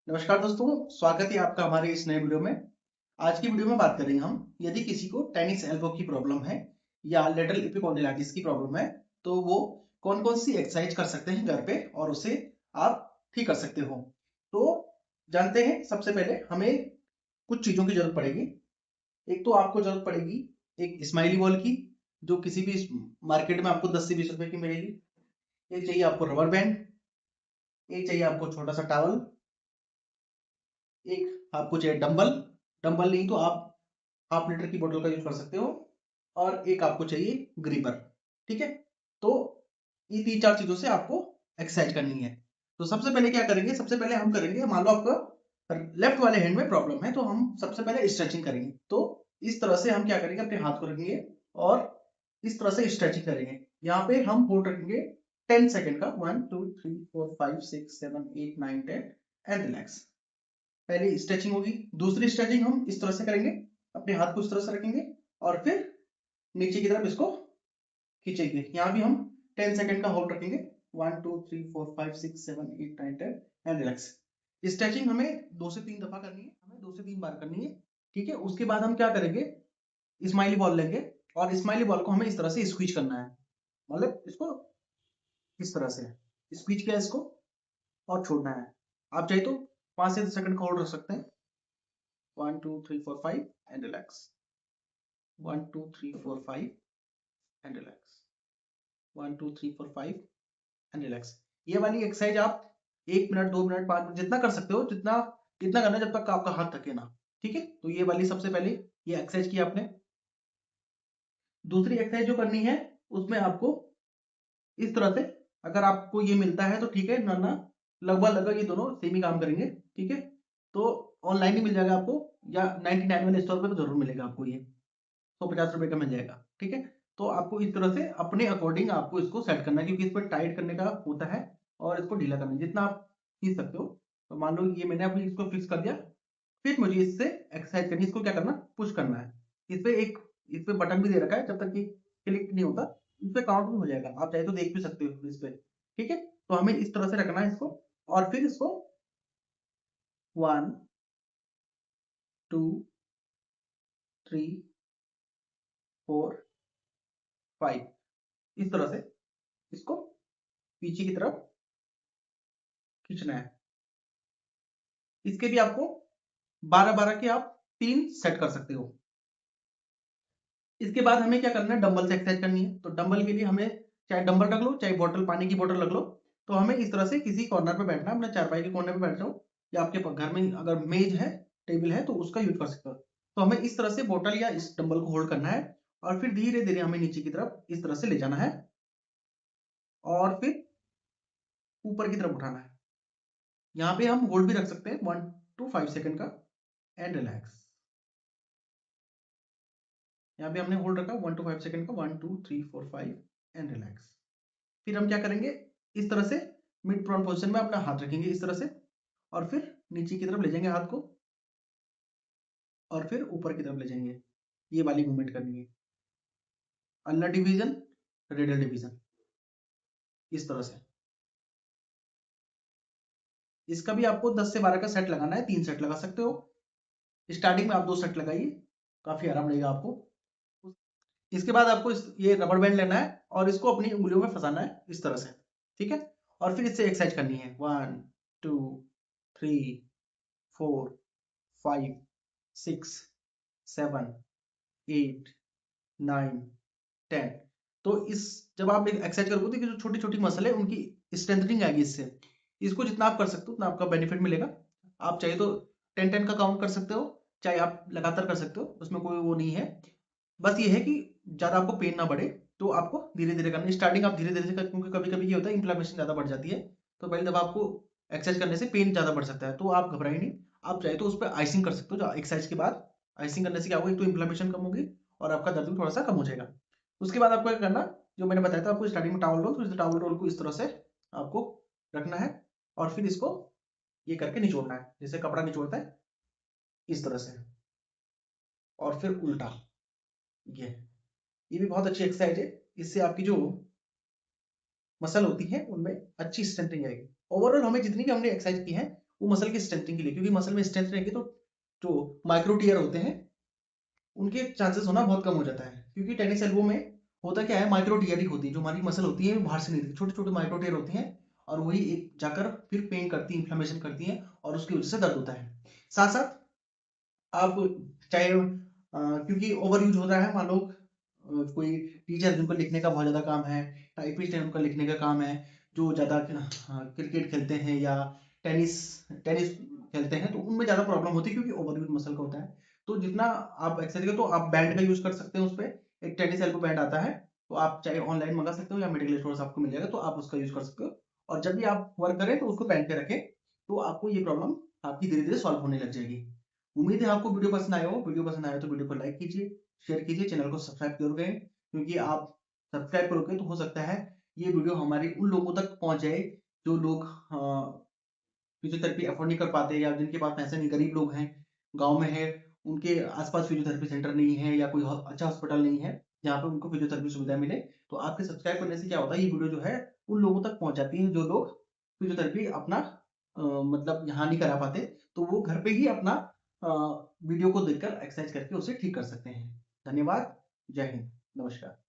नमस्कार दोस्तों, स्वागत है आपका हमारे इस नए वीडियो में। आज की वीडियो में बात करेंगे हम, यदि किसी को टेनिस एल्बो की प्रॉब्लम है या लेटरल एपिकॉन्डिलाइटिस की प्रॉब्लम है तो वो कौन कौन सी एक्सरसाइज कर सकते हैं घर पे और उसे आप ठीक कर सकते हो। तो जानते हैं, सबसे पहले हमें कुछ चीजों की जरूरत पड़ेगी। एक तो आपको जरूरत पड़ेगी एक स्माइली बॉल की, जो किसी भी मार्केट में आपको 10 से 20 रुपए की मिलेगी। एक चाहिए आपको रबर बैंड, एक चाहिए आपको छोटा सा टॉवल, एक आपको चाहिए डंबल। डंबल नहीं तो आप हाफ लीटर की बोतल का यूज कर सकते हो, और एक आपको चाहिए ग्रीपर। ठीक है, तो ये तीन चार चीजों से आपको एक्सरसाइज करनी है। तो सबसे पहले क्या करेंगे, सबसे पहले हम करेंगे, मान लो आपका लेफ्ट वाले हैंड में प्रॉब्लम है तो हम सबसे पहले स्ट्रेचिंग करेंगे। तो इस तरह से हम क्या करेंगे, अपने हाथ को रखेंगे और इस तरह से स्ट्रेचिंग करेंगे। यहाँ पे हम होल्ड रखेंगे 10 सेकेंड का, 1 2 3 4 5 6 7 8 9 10 एंड रिलैक्स। पहली स्ट्रेचिंग होगी। दूसरी स्ट्रेचिंग हम इस तरह से करेंगे, अपने हाथ को इस तरह से रखेंगे और फिर नीचे की तरफ इसको खींचेंगे। यहाँ भी हम 10 सेकंड का होल्ड रखेंगे, 1 2 3 4 5 6 7 8 9 10 एंड रिलैक्स। स्ट्रेचिंग हमें 2 से 3 दफा करनी है, हमें 2 से 3 बार करनी है। ठीक है, उसके बाद हम क्या करेंगे, स्माइली बॉल लेंगे और स्माइली बॉल को हमें इस तरह से स्क्वीज करना है। मतलब इसको इस तरह से स्क्वीज किया इसको और छोड़ना है। आप चाहे तो 5 से 10 सेकंड का होल्ड रख सकते हैं। 1 2 3 4 5 and relax. 1 2 3 4 5 and relax. 1 2 3 4 5 and relax. ये वाली एक्सरसाइज आप 1 मिनट 2 मिनट 5 मिनट जितना कर सकते हो, जितना जितना करना है जब तक आपका हाथ थके ना। ठीक है, तो ये वाली सबसे पहले ये एक्सरसाइज की आपने। दूसरी एक्सरसाइज जो करनी है उसमें आपको इस तरह से, अगर आपको ये मिलता है तो ठीक है, ना लगभग लगभग ये दोनों सेम ही काम करेंगे। ठीक है, तो ऑनलाइन ही मिल जाएगा आपको, या 99 वाले स्टोर पे तो जरूर मिलेगा आपको, ये 150 रुपए का मिल जाएगा। ठीक है, तो आपको इस तरह से अपने अकॉर्डिंग आपको इसको सेट करना है, क्योंकि इस पर टाइट करने का होता है और इसको ढीला करना है जितना आप खींच सकते हो। तो मान लो ये मैंने अभी इसको फिक्स कर दिया, फिर मुझे इससे एक्सरसाइज करनी है। इसको क्या करना, पुश करना है। इस पे बटन भी दे रखा है, जब तक कि क्लिक नहीं होता इस पे काउंट भी हो जाएगा, आप चाहे तो देख भी सकते हो इस पे। ठीक है, तो हमें इस तरह से रखना है इसको, और फिर इसको 1 2 3 4 5 इस तरह से इसको पीछे की तरफ खींचना है। इसके भी आपको 12-12 के आप 3 सेट कर सकते हो। इसके बाद हमें क्या करना है, डंबल से एक्सरसाइज करनी है। तो डंबल के लिए हमें चाहे डंबल रख लो, चाहे बोतल, पानी की बोतल रख लो। तो हमें इस तरह से किसी कॉर्नर पे बैठना है, अपने चारपाई के कॉर्नर पे बैठ जाओ, या आपके घर में अगर मेज है, टेबल है तो उसका यूज कर सकते हो। तो हमें इस तरह से बोतल या इस डंबल को होल्ड करना है और फिर धीरे धीरे हमें नीचे की तरफ इस तरह से ले जाना है और फिर ऊपर की तरफ उठाना है। यहाँ पे हम होल्ड भी रख सकते हैं 1 to 5 सेकंड का एंड रिलैक्स। यहाँ पे हमने होल्ड रखा 1 to 5 सेकंड का, 1 2 3 4 5 एंड रिलैक्स। फिर हम क्या करेंगे, इस तरह से मिड प्रोन पोजीशन में अपना हाथ रखेंगे इस तरह से, और फिर नीचे की तरफ ले जाएंगे हाथ को और फिर ऊपर की तरफ ले जाएंगे। ये वाली मूवमेंट करनी है, अल्ना डिवीजन, रेडियल डिवीजन, इस तरह से। इसका भी आपको 10 से 12 का सेट लगाना है, 3 सेट लगा सकते हो। स्टार्टिंग में आप 2 सेट लगाइए, काफी आराम रहेगा आपको। इसके बाद आपको ये रबर बैंड लेना है और इसको अपनी उंगलियों में फंसाना है इस तरह से। ठीक है, और फिर इससे एक्सरसाइज करनी है, 1 2 3 4 5 6 7 8 9 10। तो इस जब आप एक्सरसाइज करोगे तो जो छोटी छोटी मसल है उनकी स्ट्रेंथनिंग आएगी इससे। इसको जितना आप कर सकते हो उतना आपका बेनिफिट मिलेगा। आप चाहे तो 10-10 का काउंट कर सकते हो, चाहे आप लगातार कर सकते हो, उसमें कोई वो नहीं है। बस ये है कि ज्यादा आपको पेन ना बढ़े, तो आपको धीरे धीरे करना। स्टार्टिंग आप धीरे धीरे से कर, क्योंकि कभी कभी ये होता है इन्फ्लेमेशन ज्यादा बढ़ जाती है। तो पहले जब आपको एक्सरसाइज करने से पेन ज्यादा बढ़ सकता है, तो आप घबराइए नहीं। आप चाहे तो उस पर आइसिंग कर सकते हो एक्सरसाइज के बाद। आइसिंग करने से क्या होगा, एक तो इन्फ्लेमेशन कम होगी और आपका दर्द भी थोड़ा सा कम हो जाएगा। उसके बाद आपको क्या करना, जो मैंने बताया था आपको स्टार्टिंग में टावल रोल, तो इस टावल रोल को इस तरह से आपको रखना है और फिर इसको ये करके निचोड़ना है, जैसे कपड़ा निचोड़ता है इस तरह से, और फिर उल्टा। ये भी बहुत अच्छी एक्सरसाइज है, इससे आपकी जो मसल होती है उनमें अच्छी स्ट्रेंथनिंग आएगी। ओवरऑल हमें जितनी भी हमने एक्सरसाइज की है वो मसल की स्ट्रेंथनिंग के लिए, क्योंकि मसल में स्ट्रेंथ रहेगी तो जो माइक्रो टीयर होते हैं उनके चांसेस होना बहुत कम हो जाता है। क्योंकि टेनिस एल्बो में होता क्या है, माइक्रो टीयरिंग होती है, जो हमारी मसल होती है बाहर से नहीं दिखती, छोटे छोटे माइक्रो टीयर होती हैं और वही एक जाकर फिर पेन करती है, इन्फ्लेमेशन करती हैं और उसकी वजह से दर्द होता है। साथ साथ आप चाहे क्योंकि ओवर यूज हो रहा है, मान लो कोई टीचर जिनको लिखने का बहुत ज़्यादा काम है, टाइपिस्ट है उनका लिखने का काम है, जो ज़्यादा क्रिकेट खेलते हैं या टेनिस टेनिस खेलते हैं, तो उनमें ज़्यादा प्रॉब्लम होती है क्योंकि ओवर यूज मसल का होता है। तो जितना आप एक्सरसाइज करो, तो आप बैंड का यूज कर सकते हैं, उस पर एक टेनिस एल्बो बैंड आता है, तो आप चाहे ऑनलाइन मंगा सकते हो या मेडिकल स्टोर से आपको मिल जाएगा, तो आप उसका यूज कर सकते हो। और जब भी आप वर्क करें तो उसको पहन के रखें, तो आपको ये प्रॉब्लम आपकी धीरे धीरे सॉल्व होने लग जाएगी। उम्मीद है आपको वीडियो पसंद आया हो। वीडियो पसंद आया तो वीडियो को लाइक कीजिए, शेयर कीजिए, चैनल को सब्सक्राइब करोगे, क्योंकि आप सब्सक्राइब करोगे तो हो सकता है ये वीडियो हमारी उन लोगों तक पहुंच जाए जो लोग फिजियोथेरेपी अफोर्ड नहीं कर पाते, या जिनके पास पैसे नहीं, गरीब लोग हैं, गांव में है, उनके आसपास फिजियोथेरेपी सेंटर नहीं है या कोई अच्छा हॉस्पिटल नहीं है जहाँ पे उनको फिजियोथेरेपी सुविधा मिले। तो आपके सब्सक्राइब करने से क्या होता है, ये वीडियो जो है उन लोगों तक पहुंच जाती है जो लोग फिजियोथेरेपी अपना मतलब यहाँ नहीं करा पाते, तो वो घर पे ही अपना वीडियो को देखकर एक्सरसाइज करके उसे ठीक कर सकते हैं। धन्यवाद। जय हिंद। नमस्कार।